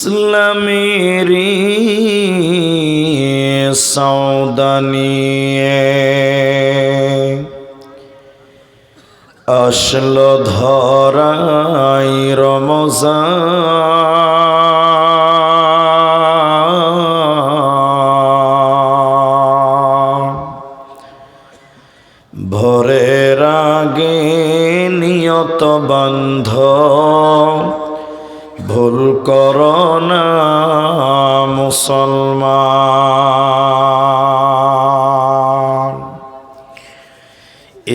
ইসলামেরি সৌদানিয়ে আসলো ধরাই রমজান ভোরের আগে নিয়ত বন্ধ ভুল করো না মুসলমান।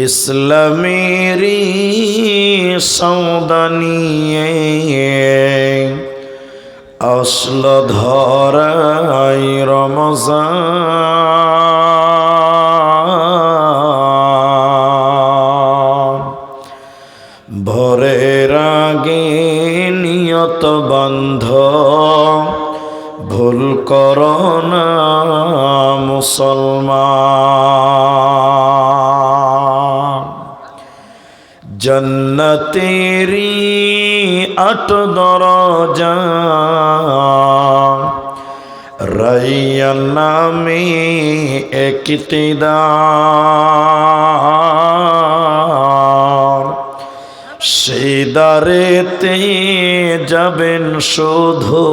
ইসলামেরি সৌদানিয়ে আসলো ধরাই রমজান ভোরের আগে নিয়ত বন্ধ ভুল করো না মুসলমান। জন্নতেরি ৮ দরজা রাইয়ান নামে একটিদার সেই দ্বারেতে যাবেন শুধু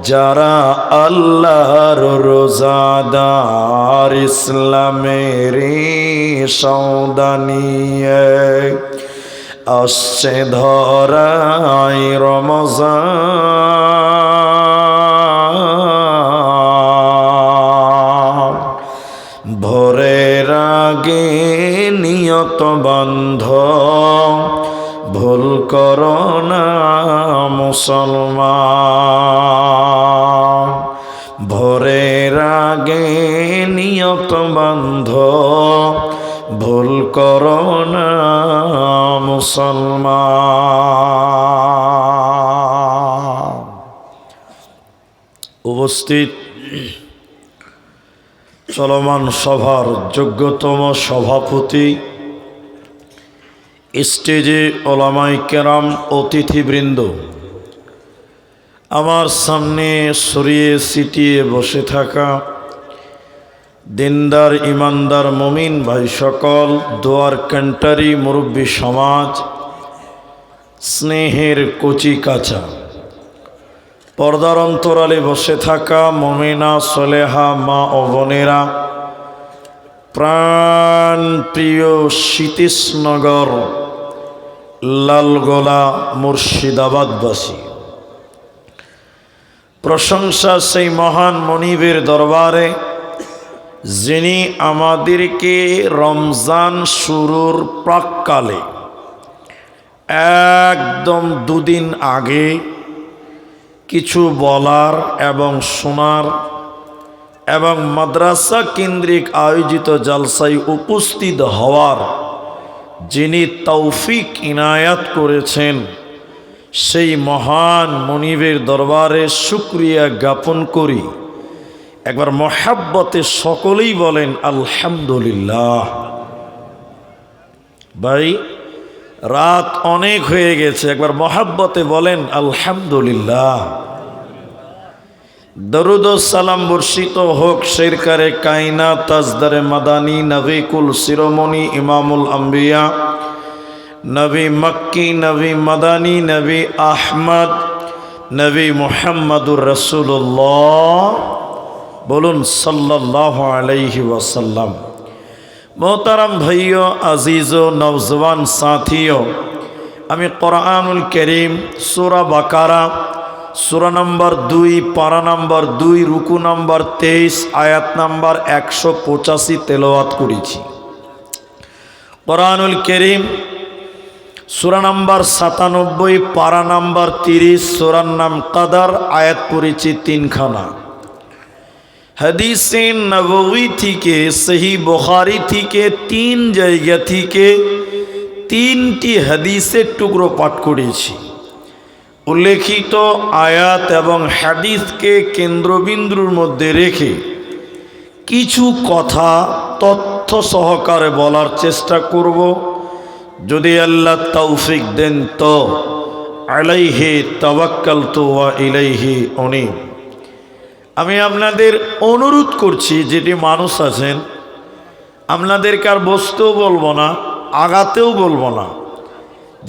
যারা আল্লাহর রোজাদার। ইসলামেরি সৌদানিয়ে আসছে ধরাই রমজান ভোরের আগে নিয়ত বন্ধ ভুল করো না মুসলমান। ভোরের আগে নিয়ত বন্ধ ভুল করো না মুসলমান। উপস্থিত চলমান সভার যোগ্যতম সভাপতি, স্টেজে ওলামায়ে কেরাম, অতিথিবৃন্দ, আমার সামনে সরিয়ে ছিটিয়ে বসে থাকা দিনদার ইমানদার মুমিন ভাই সকল, দোয়ার কান্টারি মুরব্বী সমাজ, স্নেহের কচি কাঁচা, পর্দার অন্তরালে বসে থাকা মুমিনা সলেহা মা ও বোনেরা, প্রাণ প্রিয় সতীশনগর লালগোলা মুর্শিদাবাদবাসী, প্রশংসা সেই মহান মনিবের দরবারে যিনি আমাদেরকে রমজান শুরুর প্রাক্কালে একদম 2 দিন আগে কিছু বলার এবং শোনার এবং মাদ্রাসা কেন্দ্রিক আয়োজিত জালসায় উপস্থিত হওয়ার যিনি তৌফিক ইনায়াত করেছেন, সেই মহান মনিবের দরবারে শুকরিয়া জ্ঞাপন করি। একবার মহাব্বতে সকলেই বলেন আলহামদুলিল্লাহ। ভাই, রাত অনেক হয়ে গেছে, একবার মহাব্বতে বলেন আলহামদুলিল্লাহ। দরুদ ও সালাম বর্ষিত হোক শেরকারে কায়নাত তাজদারে মাদানী নবী কুল শিরোমণি ইমামুল আম্বিয়া নবী মক্কি নবী মাদানী নবী আহমদ নবী মুহাম্মদুর রাসূলুল্লাহ, বলুন সাল্লাল্লাহু আলাইহি ওয়াসাল্লাম। মোহতারাম ভাইও, আজিজ ও নওজওয়ান সাথীও, আমি কোরআনুল কারীম সূরা বাকারা সূরা নম্বর 2 পারা নম্বর 2 রুকু নম্বর 23 আয়াত নম্বর 185 তেলাওয়াত করেছি। কোরআনুল কারীম সূরা নম্বর 97 পারা নম্বর 30 সূরার নাম কদর আয়াত পড়েছি 3 খানা। হাদিসে নববী থেকে সহিহ বুখারী থেকে 3 জায়গা থেকে 3টি হাদিসের টুকরো পাঠ করেছি। উল্লেখিত আয়াত এবং হাদিসকে কেন্দ্রবিন্দুর মধ্যে রেখে কিছু কথা তথ্য সহকারে বলার চেষ্টা করব। যদি আল্লাহ তৌফিক দেন তো আলাইহি তাওয়াক্কালতু ওয়া ইলাইহি উনীব। আমি আপনাদের অনুরোধ করছি, যেটি মানুষ আছেন, আপনাদেরকে আর বসতেও বলবো না, আগাতেও বলবো না।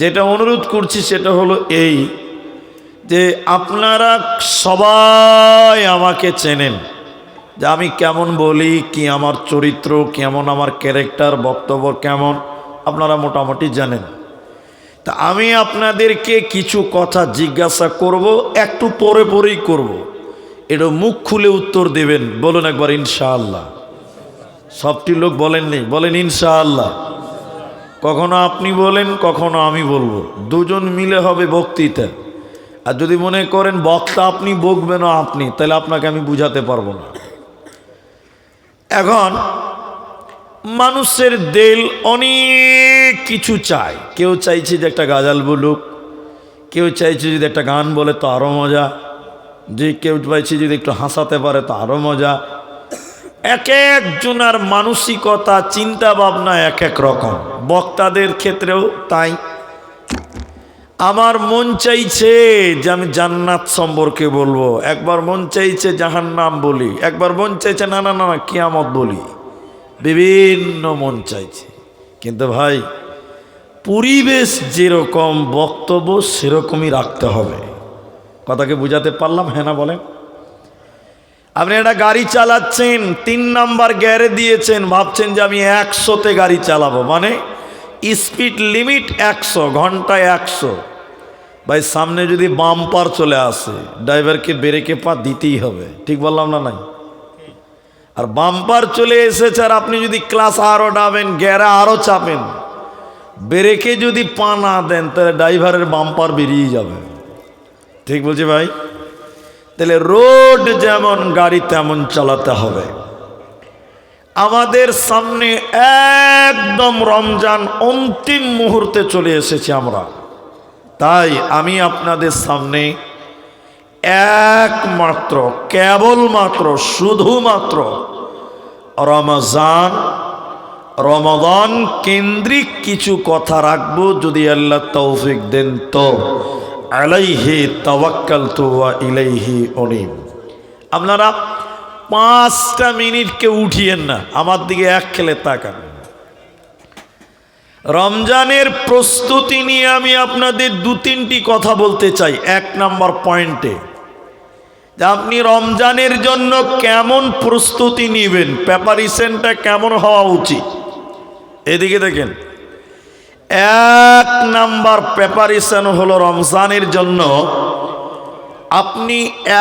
যেটা অনুরোধ করছি সেটা হলো এই, যে আপনারা সবাই আমাকে চেনেন, যে আমি কেমন বলি, কি আমার চরিত্র কেমন, আমার ক্যারেক্টার, বক্তব্য কেমন, আপনারা মোটামুটি জানেন। তা আমি আপনাদেরকে কিছু কথা জিজ্ঞাসা করব, একটু পরে পরেই করব, এটা মুখ খুলে উত্তর দেবেন। বলুন একবার ইনশাআল্লাহ। সবটি লোক বলেননি, বলেন ইনশাআল্লাহ। কখনো আপনি বলেন, কখনো আমি বলবো, দুজন মিলে হবে বক্তৃতা। আর যদি মনে করেন বক্তা আপনি, বকবেন আপনি, তাহলে আপনাকে আমি বুঝাতে পারবো না। এখন মানুষের দিল অনেক কিছু চায়। কেউ চাইছে যে একটা গাজাল বলুক, কেউ চাইছে যদি একটা গান বলে তো আরও মজা, যে কেউ চাইছে যদি একটু হাসাতে পারে তো আরও মজা। এক একজনের মানসিকতা, চিন্তা ভাবনা এক এক রকম। বক্তাদের ক্ষেত্রেও তাই। আমার মন চাইছে যে আমি জান্নাত সম্পর্কে বলবো, একবার মন চাইছে জাহান্নাম বলি, একবার মন চাইছে না না না কিয়ামত বলি, বিভিন্ন মন চাইছে। কিন্তু ভাই, পরিবেশ যেরকম বক্তব্য সেরকমই রাখতে হবে। কথাকে বুঝাতে পারলাম? হ্যাঁ না বলেন? আপনি একটা গাড়ি চালাচ্ছেন, 3 নাম্বার গিয়ারে দিয়েছেন, ভাবছেন যে আমি 100-তে গাড়ি চালাবো, মানে স্পিড লিমিট 100, ঘন্টায় 100। ভাই সামনে যদি বাম্পার চলে আসে, ড্রাইভারকে ব্রেকে পা দিতেই হবে। ঠিক বললাম না? নাই? আর বাম্পার চলে এসেছে, আর আপনি যদি ক্লাস আরও ডাবেন, গিয়ারে আরও চাপেন, ব্রেকে যদি পা না দেন, তাহলে ড্রাইভারের বাম্পার বেরিয়ে যাবে। ঠিক বলছি ভাই? তাহলে রোড যেমন, গাড়ি তেমন চালাতে হবে। আমাদের সামনে একদম রমজান অন্তিম মুহূর্তে চলে এসেছি আমরা। তাই আমি আপনাদের সামনে একমাত্র, কেবলমাত্র, শুধুমাত্র রমাদান কেন্দ্রিক কিছু কথা রাখবো, যদি আল্লাহ তৌফিক দেন তো। আলাইহি তাওয়াক্কালতু ওয়া ইলাইহি উনীব। আপনারা 5টা মিনিট কেউ উঠিয়েন না, আমার দিকে এক খেলে তাকান। রমজানের প্রস্তুতি নিয়ে আমি আপনাদের 2-3টি কথা বলতে চাই। 1 নম্বর পয়েন্টে, যে আপনি রমজানের জন্য কেমন প্রস্তুতি নেবেন, প্রিপারেশনটা কেমন হওয়া উচিত। এদিকে দেখেন, 1 নাম্বার প্রিপারেশন হলো রমজানের জন্য আপনি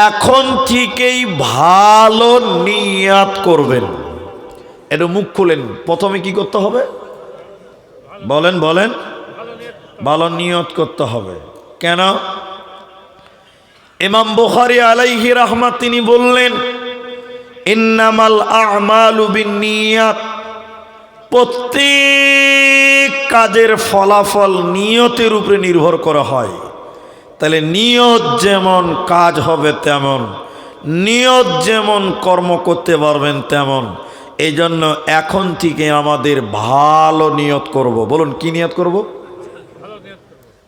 এখন থেকেই ভালো নিয়াত করবেন। এটা মুখ খুলেন, প্রথমে কি করতে হবে বলেন? বলেন, ভালো নিয়ত করতে হবে। কেন? ইমাম বুখারী আলাইহি রাহমাত তিনি বললেন, ইন্নামাল আ'মালু বিন্নিয়াত, প্রত্যেক কাজের ফলাফল নিয়তের উপরে নির্ভর করা হয়। তাহলে নিয়ত যেমন কাজ হবে তেমন, নিয়ত যেমন কর্ম করতে পারবেন তেমন। এই জন্য এখন থেকে আমাদের ভালো নিয়ত করব। বলুন কি নিয়ত করব?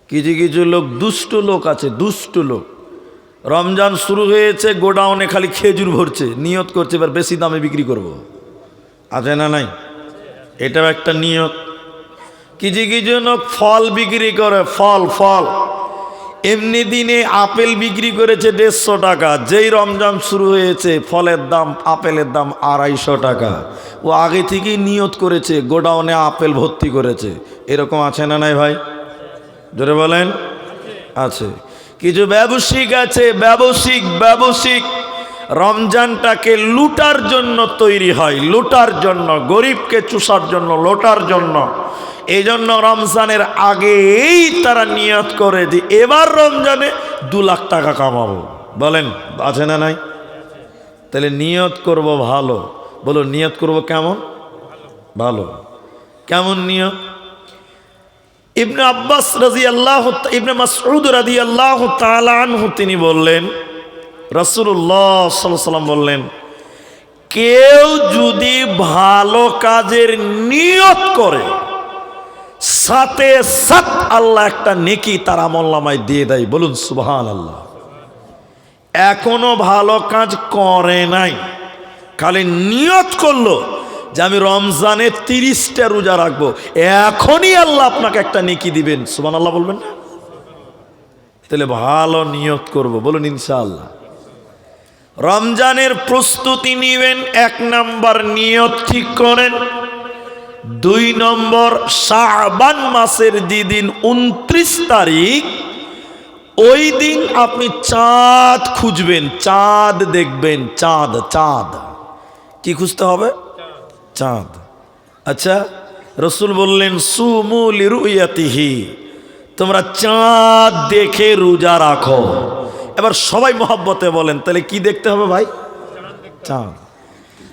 কিছু কিছু লোক, দুষ্ট লোক আছে, দুষ্ট লোক, রমজান শুরু হয়েছে, গোডাউনে খালি খেজুর ভরছে, নিয়ত করছে এবার বেশি দামে বিক্রি করব। আছে না নাই? এটাও একটা নিয়ত। কিছু কিছু লোক ফল বিক্রি করে, ফল এমনি দিনে আপেল বিক্রি করেছে 150 টাকা, যেই রমজান শুরু হয়েছে ফলের দাম, আপেলের দাম 250 টাকা। ও আগে থেকেই নিয়ত করেছে, গোডাউনে আপেল ভর্তি করেছে। এরকম আছে না নাই ভাই? জোরে বলেন। আছে। কিছু ব্যবসায়িক আছে, ব্যবসায়িক রমজানটাকে লুটার জন্য তৈরি হয়, লুটার জন্য, গরিবকে চুষার জন্য, লোটার জন্য। এই জন্য রমজানের আগেই তারা নিয়ত করে যে এবার রমজানে 2 লাখ টাকা কামাবো। বলেন আছে না নাই? তাহলে নিয়ত করব ভালো। বলো নিয়ত করব কেমন? ভালো। কেমন নিয়ত? ইবনে আব্বাস রাদিয়াল্লাহু, ইবনে মাসউদ রাদিয়াল্লাহু তাআলা আনহু তিনি বললেন, রাসূলুল্লাহ সাল্লাল্লাহু আলাইহি ওয়াসাল্লাম বললেন, কেউ যদি ভালো কাজের নিয়ত করে সাথে সাথ আল্লাহ একটা নেকি তার আমলনামায় দিয়ে দেয়। বলুন সুবহানাল্লাহ। এখনো ভালো কাজ করে নাই, খালি নিয়ত করলো যে আমি রমজানে 30টা রোজা রাখবো, এখনই আল্লাহ আপনাকে একটা নেকি দিবেন। সুবহানাল্লাহ বলবেন না? তাহলে ভালো নিয়ত করব, বলুন ইনশাআল্লাহ। রমজানের প্রস্তুতি নিবেন, 1 নাম্বার নিয়ত ঠিক করেন। 2 নম্বর, শাবান মাসের যেদিন 29 তারিখ, ওই দিন আপনি চাঁদ খুঁজবেন, চাঁদ দেখবেন। চাঁদ, চাঁদ কি খুঁজতে হবে? চাঁদ। আচ্ছা, রসুল বললেন সুমু লিরুয়াতিহি, তোমরা চাঁদ দেখে রোজা রাখো। এবার সবাই মহব্বতে বলেন, তাহলে কি দেখতে হবে ভাই? চাঁদ।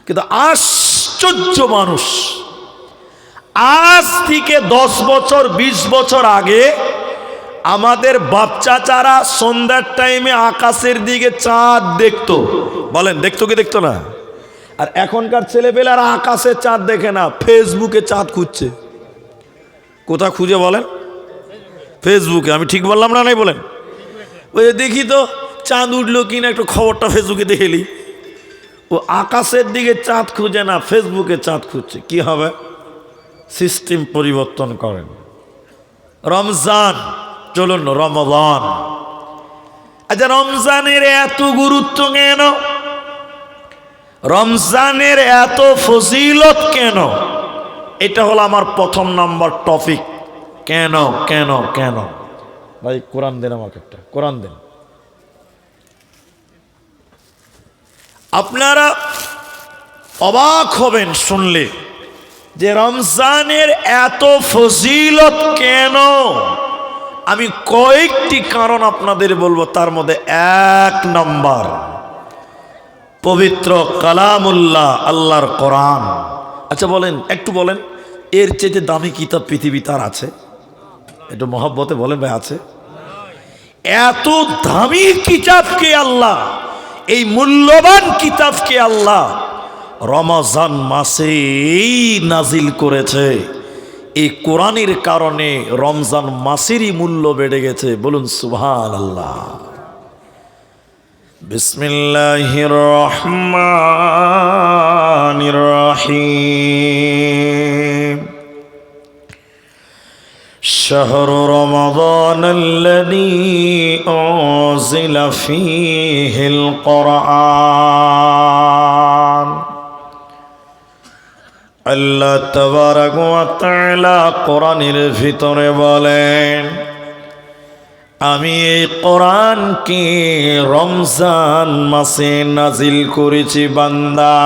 কিন্তু আশ্চর্য মানুষ, আজ থেকে 10 বছর 20 বছর আগে আমাদের বাচ্চাচারা সন্ধ্যার টাইমে আকাশের দিকে চাঁদ দেখতো। বলেন দেখতো কি দেখতো না? আর এখনকার ছেলেপেলেরা আকাশে চাঁদ দেখে না, ফেসবুকে চাঁদ খুঁজছে। কোথা খুঁজে বলেন? ফেসবুকে। আমি ঠিক বললাম না? নাই বলেন? ওই দেখি তো চাঁদ উঠলো কিনা, একটু খবরটা ফেসবুকে দেখেলি। ও আকাশের দিকে চাঁদ খুঁজে না, ফেসবুকে চাঁদ খুঁজছে। কি হবে? সিস্টেম পরিবর্তন করেন। রমজান, চলুন রমজান। আচ্ছা, রমজানের এত গুরুত্ব কেন? রমজানের এত ফজিলত কেন? এটা হলো আমার 1 নম্বর টপিক। কেন কেন কেন? ভাই কোরআন দেন, আমাকে একটা কোরআন দেন। আপনারা অবাক হবেন শুনলে যে রমজানের এত ফজিলত কেন। আমি কয়েকটি কারণ আপনাদের বলবো, তার মধ্যে 1 নম্বর, পবিত্র কালামুল্লাহ, আল্লাহর কোরআন। আচ্ছা বলেন, একটু বলেন, এর চেয়ে দামি কিতাব পৃথিবীতে আর আছে? একটু মহব্বতে বলেন ভাই, আছে? এত দামি কিতাবকে আল্লাহ, এই মূল্যবান কিতাবকে আল্লাহ রমজান মাসেই নাজিল করেছে। এই কোরআনের কারণে রমজান মাসেরই মূল্য বেড়ে গেছে। বলুন সুবহানাল্লাহ। বিসমিল্লাহির রহমানির রহিম। শাহরু রমাদানাল্লাযী উনজিলা ফীহিল কুরআন। আল্লাহ তাবারাকা ওয়া তাআলা কোরআনের ভিতরে বলেন, আমি এই কোরআনকে রমজান মাসে নাজিল করেছি বান্দা।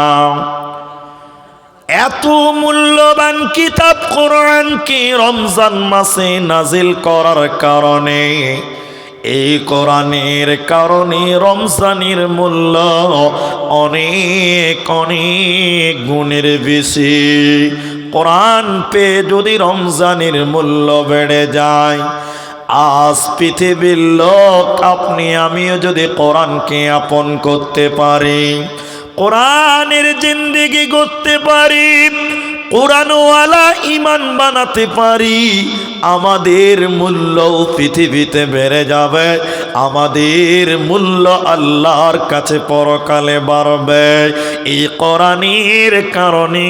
এত মূল্যবান কিতাব কোরআনকে রমজান মাসে নাজিল করার কারণে, এই কোরআনের কারণে রমজানের মূল্য অনেক অনেক গুণের বেশি। কোরআন পেয়ে যদি রমজানের মূল্য বেড়ে যায়, আজ পৃথিবীর লোক আপনি আমিও যদি কোরআনকে আপন করতে পারি, কোরআনের জিন্দেগি করতে পারি, কোরআনওয়ালা ঈমান বানাতে পারি, আমাদের মূল্য পৃথিবীতে বেড়ে যাবে, আমাদের মূল্য আল্লাহর কাছে পরকালে বাড়বে। এই কোরআনের কারণে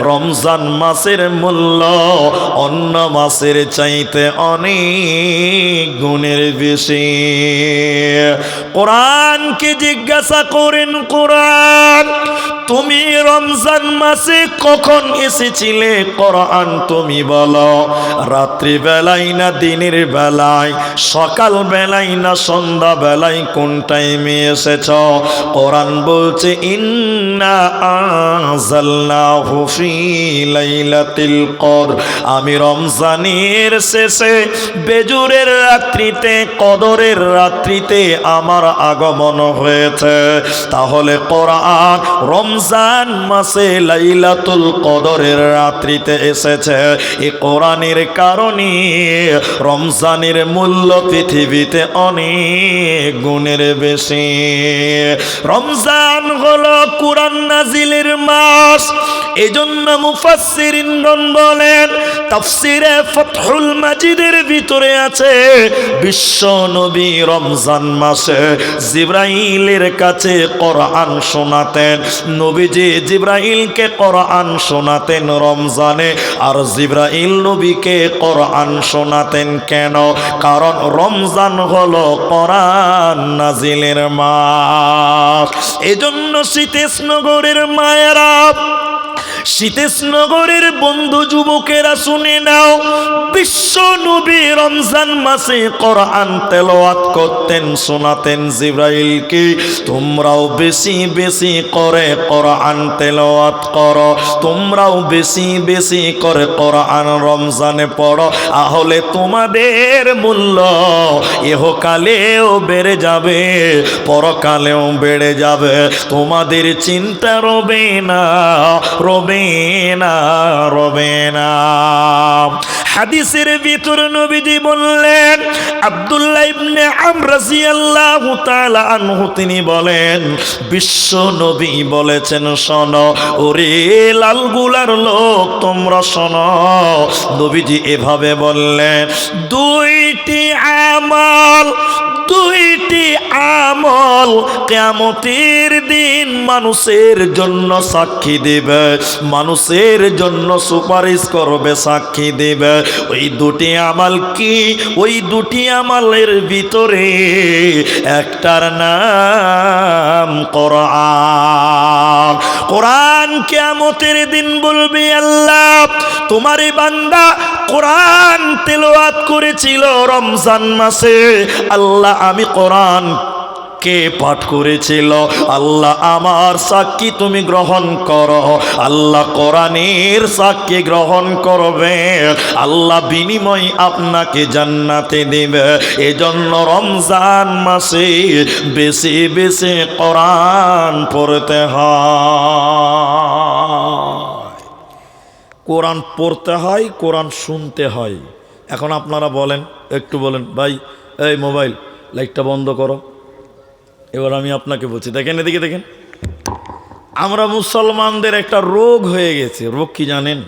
রমজান মাসের মূল্য অন্য মাসের চাইতে অনেক গুণের বেশি। কোরআনকে জিজ্ঞাসা করেন, কোরআন তুমি রমজান মাসে কখন এসেছিলে? কোরআন তুমি বলো, রাত্রি বেলায় না দিনের বেলায়, সকাল বেলায় না সন্ধ্যা বেলায়, কোন টাইমে এসেছ? কোরআন বলছে, ইন্না আনজালনাহু ফি লাইলাতিল কদর, আমি রমজানের শেষে বেজুরের রাত্রিতে, কদরের রাত্রিতে আমার আগমন হয়েছে। তাহলে কোরআন রমজান মাসে লাইলাতুল কদরের রাত্রিতে এসেছে। এই কোরআনের কারণে রমজানের মূল্য পৃথিবীতে অনেক গুণের বেশি। রমজান হলো কুরআন নাজিলের মাস। এজন্য মুফাসসিরিনগণ বলেন, তাফসিরে ফাতহুল মাজিদের ভিতরে আছে, বিশ্ব নবী রমজান মাসে জিবরাইলের কাছে কোরআন শোনাতেন। নবীজি জিবরাইলকে কোরআন শোনাতেন রমজানে, আর জিবরাইল নবীকে কোরআন শোনাতেন কেন? কারণ রমজান হলো কোরআন নাজিলের মাস। এজন্য শীতেশনগরের মায়েরা, শীতেশনগরের বন্ধু যুবকেরা শুনে নাও, বিশ্ব নবী রমজান মাসে কোরআন তেলাওয়াত করতেন, শোনাতেন জিবরাইলকে, তোমরাও বেশি বেশি করে কোরআন তেলাওয়াত করো, তোমরাও বেশি বেশি করে কোরআন রমজানে পড়ো, তাহলে তোমাদের মূল্য ইহকালেও বেড়ে যাবে, পরকালেও বেড়ে যাবে, তোমাদের চিন্তা রবে না, রবে না, রবে না। হাদিসের ভিতর নবীজি বললেন, আব্দুল্লাহ ইবনে আমর রাদিয়াল্লাহু তাআলা আনহু তিনি বলেন, বিশ্ব নবী বলেছেন, শোনো ওরে লালগুলার লোক তোমরা শোনো। নবীজি এভাবে বললেন, দুইটি আমল কিয়ামতের দিন মানুষের জন্য সাক্ষী দেবে, মানুষের জন্য সুপারিশ করবে, সাক্ষী দেবে। ওই দুটি আমল কি? ওই দুটি আমলের ভিতরে একটার নাম কোরআন। কোরআন কিয়ামতের দিন বলবে, আল্লাহ তোমার বান্দা কোরআন তেলাওয়াত করেছিল রমজান মাসে, আল্লাহ আমি কোরআন কে পাঠ করেছিল, আল্লাহ আমার সাক্ষী তুমি গ্রহণ করো। আল্লাহ কোরআনের সাক্ষী গ্রহণ করবে, আল্লাহ বিনিময় আপনাকে জান্নাতে দেবে। এজন্য রমজান মাসে বেশি বেশি কোরআন পড়তে হয়, কোরআন পড়তে হয়, কোরআন শুনতে হয়। এখন আপনারা বলেন, একটু বলেন, ভাই এই মোবাইল লাইটটা বন্ধ করো। এবার আমি আপনাকে বলছি, দেখেন এদিকে দেখেন, আমরা মুসলমানদের একটা রোগ হয়ে গেছে। রোগ কি জানেন?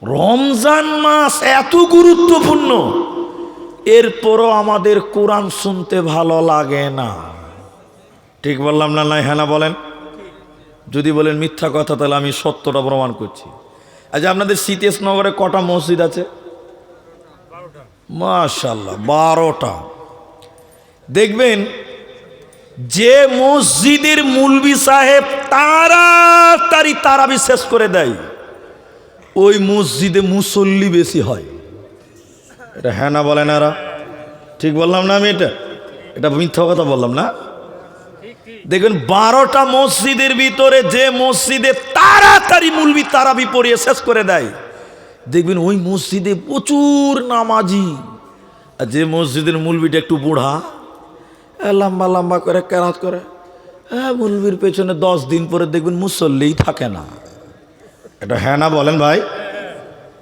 রমজান মাস এত গুরুত্বপূর্ণ, এরপরও আমাদের কোরআন শুনতে ভালো লাগে না। ঠিক বললাম না? নাই হ্যাঁ না বলেন? যদি বলেন মিথ্যা কথা, তাহলে আমি সত্যটা প্রমাণ করছি। আচ্ছা, আপনাদের শীতেশনগরে কটা মসজিদ আছে? মাশাআল্লাহ, 12টা। দেখবেন যে মসজিদের মুলবি সাহেব তাড়াতাড়ি তারাবি শেষ করে দেয়, ওই মসজিদে মুসল্লি বেশি হয়। এটা হ্যাঁ না বলেন? এরা ঠিক বললাম না? আমি এটা মিথ্যা কথা বললাম না? দেখবেন 12টা মসজিদের ভিতরে যে মসজিদে তাড়াতাড়ি মুলবি তারাবি পড়িয়ে শেষ করে দেয়, দেখবেন ওই মসজিদে প্রচুর নামাজি। আর যে মসজিদের মুলবিটা একটু বুড়া, লম্বা লম্বা করে কেরাত করে, মুলবির পেছনে 10 দিন পরে দেখবেন মুসল্লিই থাকে না। এটা হ্যাঁ না বলেন ভাই?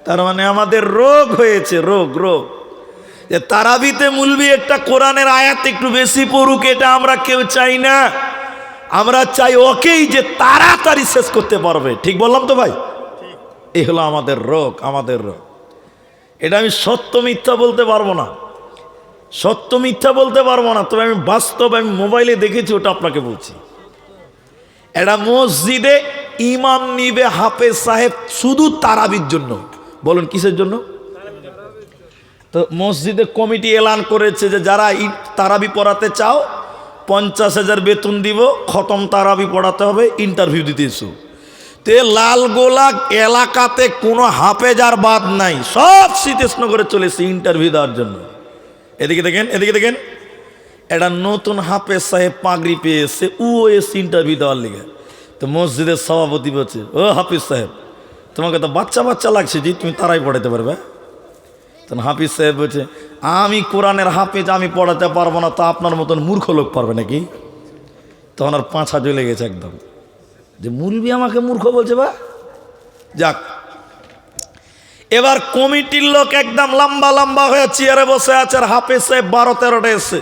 তার মানে আমাদের রোগ হয়েছে, রোগ রোগ যে তারাবিতে মুলবি একটা কোরআনের আয়াত একটু বেশি পড়ুক, এটা আমরা কেউ চাই না। আমরা চাই ওকেই যে তাড়াতাড়ি শেষ করতে পারবে। ঠিক বললাম তো ভাই? এই হলো আমাদের রোগ, আমাদের রোগ। এটা আমি সত্য মিথ্যা বলতে পারবো না, সত্য মিথ্যা বলতে পারবো না, তবে আমি বাস্তব, আমি মোবাইলে দেখেছি, ওটা আপনাকে বলছি। এটা মসজিদে ইমাম নিবে হাফেজ সাহেব শুধু তারাবির জন্য। বলুন কিসের জন্য? তো মসজিদে কমিটি এলান করেছে যে যারা তারাবি পড়াতে চাও 50,000 বেতন দিব, খতম তারাবি পড়াতে হবে, ইন্টারভিউ দিতে এসো। তে লালগোলা এলাকাতে কোনো হাফেজ আর বাদ নাই, সব শীতেশনগরে চলেছে ইন্টারভিউ দেওয়ার জন্য। এদিকে দেখেন, এদিকে দেখেন, এটা নতুন হাফেজ সাহেব পাগড়ি পেয়েছে, ও এসে ইন্টারভিউ দেওয়ার লিগে। তো মসজিদের সভাপতি বলছে, ও হাফিজ সাহেব, তোমাকে তো বাচ্চা বাচ্চা লাগছে যে তুমি তারাই পড়াতে পারবে। তখন হাফিজ সাহেব বলছে, আমি কোরআনের হাফিজ, আমি পড়াতে পারবো না, তা আপনার মতন মূর্খ লোক পারবে নাকি? তখন আর পাঁচা জ্বলে গেছে একদম, যে মুলবি আমাকে মূর্খ বলছে। বা যাক, এবার কমিটির লোক একদম লম্বা লম্বা হয়ে চেয়ারে বসে আছে, আর হাফেজ সাহেব 12-13টা এসছে।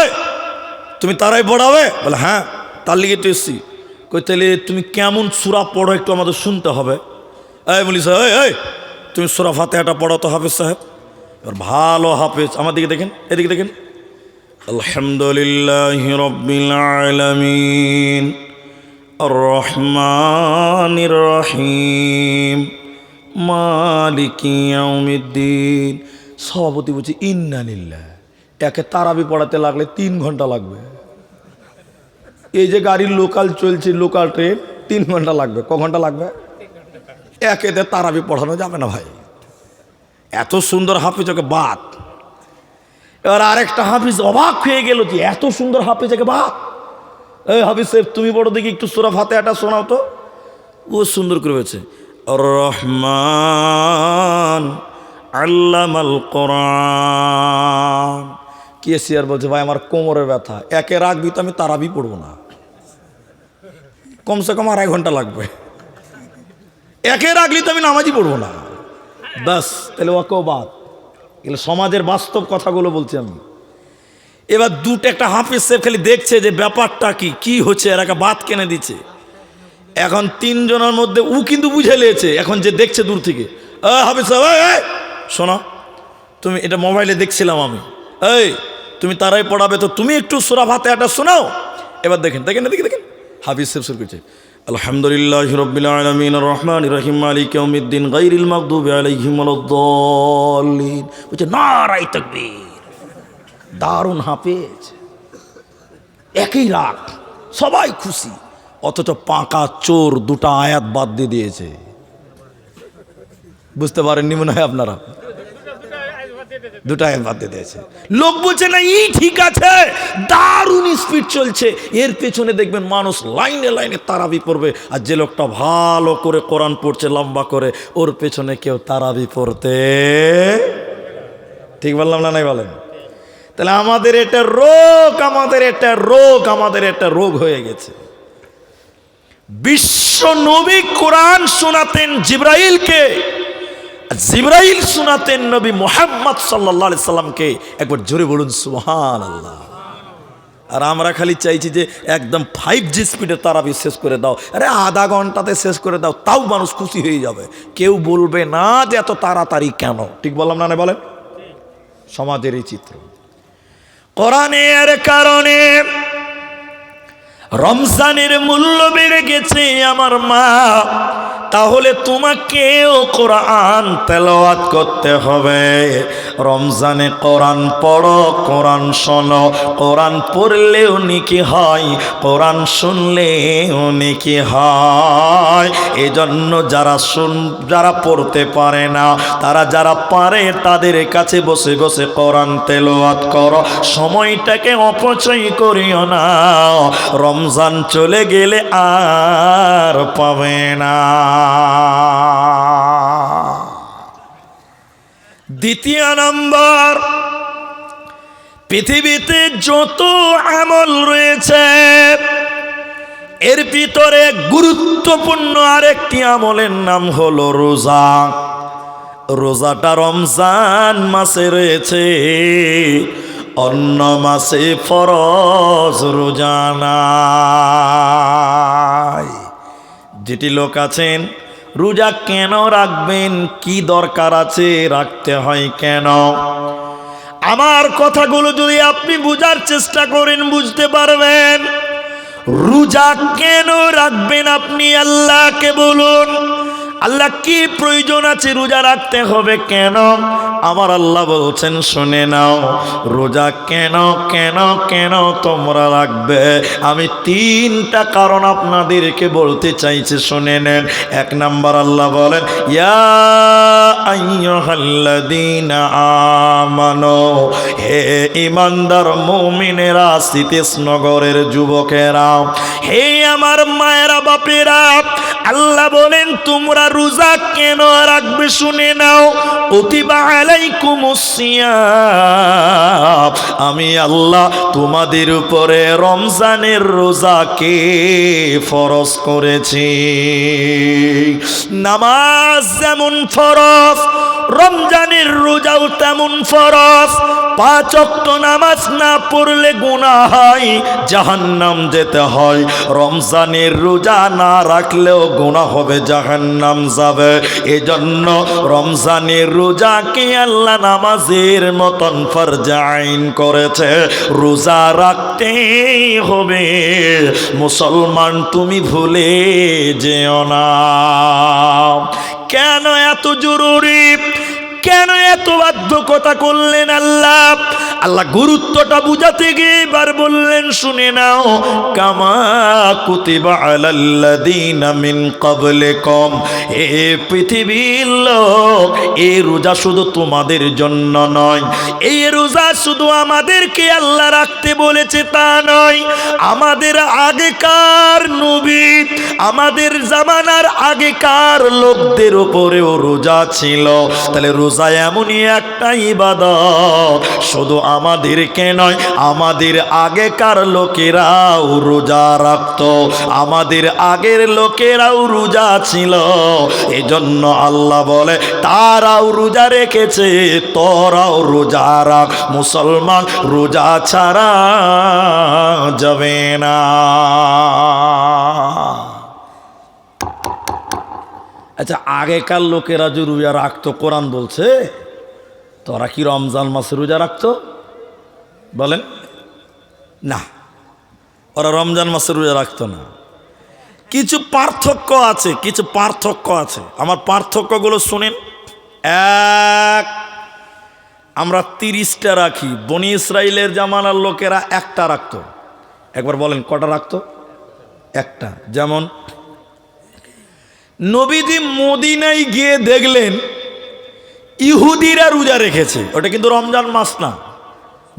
এই তুমি তারাই পড়াবে? বলে হ্যাঁ, তার লিগে তো এসছি। কই তাহলে তুমি কেমন সূরা পড়ো একটু আমাদের শুনতে হবে। এই বলিস, এই তুমি সূরা ফাতিহাটা পড়ো তো হাফেজ সাহেব। এবার ভালো হাফেজ, আমার দিকে দেখেন, এদিকে দেখেন। আলহামদুলিল্লাহি রাব্বিল আলামিন আর রহমানির রহিম মালিকি ইয়াউমিদ্দিন। সভাপতি বলছে ইন্না লিল্লাহ। একে তারাবি পড়াতে লাগলে 3 ঘন্টা লাগবে। এই যে গাড়ির লোকাল চলছে, লোকাল ট্রেন, 3 ঘন্টা লাগবে। ক ঘন্টা লাগবে? একেতে তারাবি পড়ানো যাবে না ভাই, এত সুন্দর হাফিজ, ওকে বাদ। এবার আরেকটা হাফিজ অবাক হয়ে গেল যে এত সুন্দর হাফিজ, একে বাদ। এই হাফিজ সাহেব তুমি বড় দেখি একটু সূরা ফাতিহাটা শোনাও তো। ও সুন্দর করে হয়েছে, রহমান আল্লামাল কোরআন। কি আর বলছে ভাই আমার কোমরের ব্যথা, একে রাখবি তো আমি তারাবি পড়বো না, কমসে কম 2.5 ঘন্টা লাগবে। একে রাখলি তো আমি নামাজই পড়বো না। ব্যাস, তাহলে ওকেও বাদ। এগুলো সমাজের বাস্তব কথাগুলো বলছি আমি। এবার একটা হাফিজ সাহেব খালি দেখছে যে ব্যাপারটা কি হচ্ছে, এর একটা বাদ কেনে দিচ্ছে। এখন 3 জনের মধ্যে ও কিন্তু বুঝে নিয়েছে। এখন যে দেখছে দূর থেকে, হাফিজ সাহেব শোনো, তুমি এটা মোবাইলে দেখছিলাম আমি, এই তুমি তারাই পড়াবে তো তুমি একটু সূরা ফাতিহাটা শোনাও। এবার দেখেন হাফিজ সাহেব শুরু করছে, আলহামদুলিল্লাহি রাব্বিল আলামিন আর রহমানির রহিম মালিকি ইয়াউমিদ্দিন গায়রিল মাগদুবি আলাইহিম ওয়ালাদ-দাল্লিন। বলছে নারায়ে তাকবীর। দারুণ হাফেজ, একই রাত, সবাই খুশি। অথচ পাকা চোর 2টা আয়াত বাদ দিয়ে দিয়েছে। বুঝতে পারেননি মনে হয় আপনারা? 2টা আয়াত বাদ দিয়ে দিয়েছে। লোক বলছে না ঠিক আছে, দারুণ স্পিড চলছে। এর পেছনে দেখবেন মানুষ লাইনে লাইনে তারাবি পড়বে, আর যে লোকটা ভালো করে কোরআন পড়ছে লম্বা করে, ওর পেছনে কেউ তারাবি পড়তে। ঠিক বললাম না নাই বলেন? তাহলে আমাদের এটা রোগ হয়ে গেছে। বিশ্ব নবী কোরআন শোনাতেন জিবরাইলকে, জিবরাইল শোনাতেন নবী মুহাম্মদ সাল্লাল্লাহু আলাইহি সাল্লামকে। একবার জোরে বলুন সুবহানাল্লাহ। আর আমরা খালি চাইছি যে একদম 5G স্পিডে তারাবি শেষ করে দাও। আরে আধা ঘন্টাতে শেষ করে দাও, তাও মানুষ খুশি হয়ে যাবে। কেউ বলবে না যে এত তাড়াতাড়ি কেন। ঠিক বললাম না বলেন? সমাজের এই চিত্র। কোরআনের কারণে রমজানের মূল্য বেড়ে গেছে আমার মা। তাহলে তোমাকেও কোরআন তেলাওয়াত করতে হবে। রমজানে কোরআন পড়ো, কোরআন শোনো। কোরআন পড়লেও নেকি হয়, কোরআন শুনলেও নেকি হয়। এজন্য যারা পড়তে পারে না, যারা পারে তাদের কাছে বসে বসে কোরআন তেলাওয়াত করো। সময়টাকে অপচয় করিও না, রমজান চলে গেলে আর পাবে না। দ্বিতীয় নম্বর, পৃথিবীতে যত আমল রয়েছে এর ভিতরে গুরুত্বপূর্ণ আরেকটি আমলের নাম হলো রোজা। রোজাটা রমজান মাসে রয়েছে, অন্য মাসে ফরজ রোজা নাই। যেটি লোক আছেন রোজা কেন রাখবেন, কি দরকার আছে, রাখতে হয় কেন? আমার কথাগুলো যদি আপনি বুঝার চেষ্টা করেন বুঝতে পারবেন। রোজা কেন রাখবেন আপনি আল্লাহকে বলুন। আল্লাহ কি প্রয়োজন আছে রোজা রাখতে হবে কেন? আমার আল্লাহ বলছেন শুনে নাও, রোজা কেন কেন কেন তোমরা রাখবে। আমি 3টা কারণ আপনাদেরকে বলতে চাইছি, শুনে নেন। 1 নাম্বার, আল্লাহ বলেন ইয়া আইয়ুহাল্লাযীনা আমানু, হে ঈমানদার মুমিনেরা, শীতেশনগরের যুবকেরা, হে আমার মায়েরা বাপেরা, আল্লাহ বলেন তোমরা রোজা কেন রাখবে শুনে নাও। কুতিবা আলাইকুমুস সিয়াম, আমি আল্লাহ তোমাদের উপরে রমজানের রোজাকে ফরজ করেছি। নামাজ যেমন ফরজ, রমজানের রোজাও তেমন ফরজ। 5 ওয়াক্ত নামাজ না পড়লে গুনাহ হয়, জাহান্নাম যেতে হয়। রমজানের রোজা না রাখলেও গুনাহ হবে, জাহান্নাম যাবে। এজন্য রমজানের রোজাকে আল্লাহ নামাজের মতন ফরজ আইন করেছে, রোজা রাখতেই হবে। মুসলমান তুমি ভুলে যেও না। কেন এত জরুরি, কেন এত বাধ্যকতা করলেন আল্লাহ? আল্লাহ গুরুত্বটা বুঝাতে গিয়ে এবার বললেন শুনে নাও। কামা কুতিবা আলাল্লাযীনা মিন ক্বাবলিকুম, এ পৃথিবীর লোক, এই রোজা শুধু তোমাদের জন্য নয়, এই রোজা শুধু আমাদেরকে আল্লাহ রাখতে বলেছে তা নয়, আমাদের আগেকার নবী, আমাদের জামানার আগেকার লোকদের উপরেও রোজা ছিল। তাহলে রোজা এমনই একটা ইবাদত, শুধু আমাদেরকে নয়, আমাদের আগেকার লোকেরাও রোজা রাখতো, আমাদের আগের লোকেরাও রোজা ছিল। এজন্য আল্লাহ বলে তারাও রোজা রেখেছে, তোরাও রোজা রাখ। মুসলমান রোজা ছাড়া যাবে না। আচ্ছা, আগেকার লোকেরা যে রোজা রাখতো, কোরআন বলছে, তোরা কি রমজান মাসে রোজা রাখতো? বলেন না, ওরা রমজান মাসে রোজা রাখতো না। কিছু পার্থক্য আছে, কিছু পার্থক্য আছে। আমার পার্থক্যগুলো শুনেন। এক, আমরা 30টা রাখি, বনি ইসরাইলের জামানার লোকেরা একটা রাখতো। একবার বলেন কটা রাখতো? একটা। যেমন নবীজি মদিনায় গিয়ে দেখলেন ইহুদিরা রোজা রেখেছে। ওটা কিন্তু রমজান মাস না,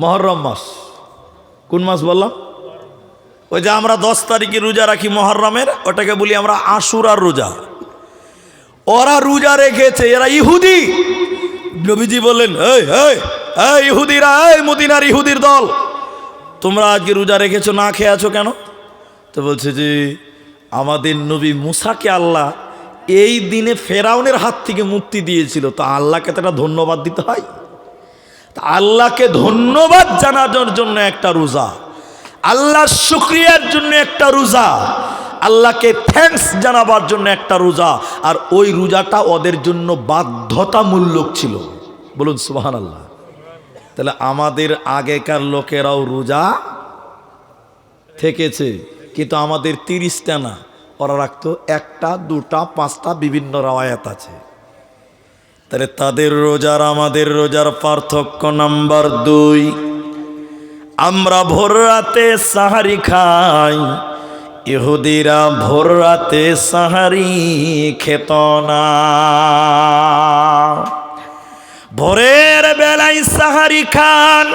মুহররম মাস। কোন মাস বললাম? ওই যে আমরা 10 তারিখে রোজা রাখি মুহররমের, ওটাকে বলি আমরা আশুরার রোজা। ওরা রোজা রেখেছে, এরা ইহুদি। নবীজি বললেন এই এই এই ইহুদিরা, এই মদিনার ইহুদির দল, তোমরা আজকে রোজা রেখেছো, না খেয়ে আছো কেন? তো বলছে যে আমাদের নবী মুসাকে আল্লাহ এই দিনে ফেরাউনের হাত থেকে মুক্তি দিয়েছিল, তো আল্লাহকে তো একটা ধন্যবাদ দিতে হয়। তা আল্লাহকে ধন্যবাদ জানানোর জন্য একটা রোজা, আল্লাহর শুকরিয়ার জন্য একটা রোজা, আল্লাহকে থ্যাঙ্কস জানাবার জন্য একটা রোজা। আর ওই রোজাটা ওদের জন্য বাধ্যতামূলক ছিল। বলুন সুবহানাল্লাহ। তাহলে আমাদের আগেকার লোকেরাও রোজা থেকেছে, কিন্তু আমাদের 30টা না, ওরা রাখতো 1টা 2টা 5টা, বিভিন্ন রাওয়ায়াত আছে। তাহলে তাদের রোজার আমাদের রোজার পার্থক্য নাম্বার 2, আমরা ভোর রাতে সাহারি খাই, ইহুদিরা ভোর রাতে সাহারি খেত না। ভোরের বেলায় সাহারি খান।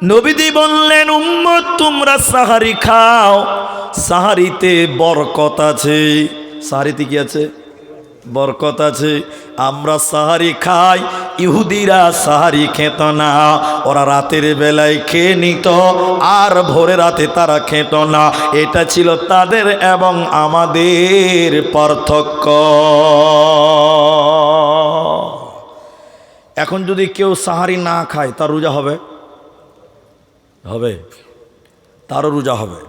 নবীজি বললেন উম্মত তোমরা সাহারি খাও, সাহারিতে বরকত আছে। সাহারিতে কি আছে? বরকত আছে। আমরা সাহারি খাই, ইহুদিরা সাহারি খেত না। ওরা রাতের বেলায় খেয়ে নিত, আর ভোরে রাতে তারা খেত না। এটা ছিল তাদের এবং আমাদের পার্থক্য। এখন যদি কেউ সাহারি না খায়, তার রোজা হবে? হবে, তারও রোজা হবে।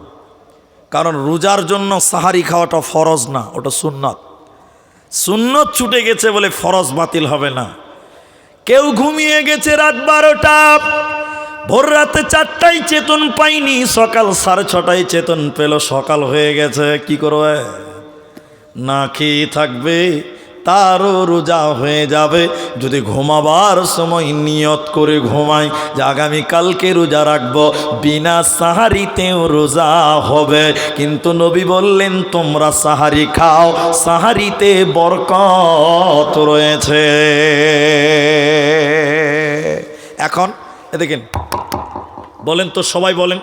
কারণ রোজার জন্য সাহারি খাওয়াটা ফরজ না, ওটা সুন্নত। সুন্নত ছুটে গেছে বলে ফরজ বাতিল হবে না। কেউ ঘুমিয়ে গেছে রাত 12টা, ভোর রাতে 4টায় চেতন পাইনি, সকাল 6:30টায় চেতন পেল, সকাল হয়ে গেছে, কি করবে? না খেয়ে থাকবে, তারও রোজা হয়ে যাবে। যদি ঘুমাবার সময় নিয়ত করে ঘুমায় যে আগামীকালকে রোজা রাখবো, বিনা সাহারিতেও রোজা হবে। কিন্তু নবী বললেন তোমরা সাহারি খাও, সাহারিতে বরকত রয়েছে। এখন দেখেন, বলেন তো সবাই বলেন,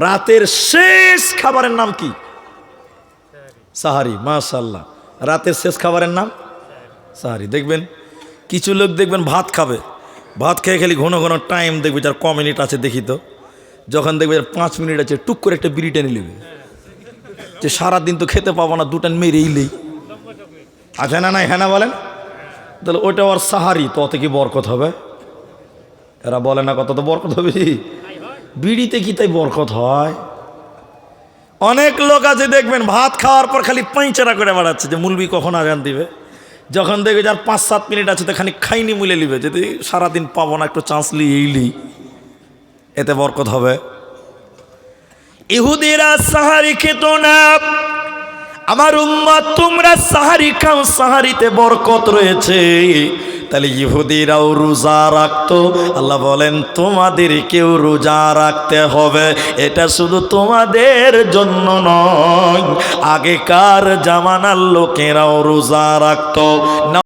রাতের শেষ খাবারের নাম কি? সাহারি, মাশাআল্লাহ। রাতের শেষ খাবারের নাম সাহারি। দেখবেন কিছু লোক দেখবেন ভাত খাবে, ভাত খেয়ে খালি ঘন ঘন টাইম দেখবে, যার ক মিনিট আছে দেখি তো, যখন দেখবে যার 5 মিনিট আছে টুক করে একটা বিড়ি টেনে নেবে, যে সারাদিন তো খেতে পাবো না, দুটান মেরেই লেই। আছে না নাই? হ্যাঁ না বলেন? তাহলে ওটা ওর সাহারি, তো অত কি বরকত হবে? এরা বলে না কত তো বরকত হবে? বিড়িতে কি তাই বরকত হয়? অনেক লোক আছে দেখবেন ভাত খাওয়ার পর খালি পাঁচরা করে বেড়াচ্ছে, যে মুলবি কখন আজান দিবে। যখন দেখবে যার 5-7 মিনিট আছে তো খানিক খাইনি মুলে নিবে, যদি সারাদিন পাবো না, একটু চান্স লিয়েইলি, এতে বরকত হবে? ইহুদিরা সাহারি খেত না, আমার উম্মত তোমরা সাহারি খাও, সাহারিতে বরকত রয়েছে। তাহলে ইহুদিরাও রোজা রাখতো, আল্লাহ বলেন তোমাদেরকেও রোজা রাখতে হবে। এটা শুধু তোমাদের জন্য নয়, আগেকার জামানার লোকেরাও রোজা রাখতো।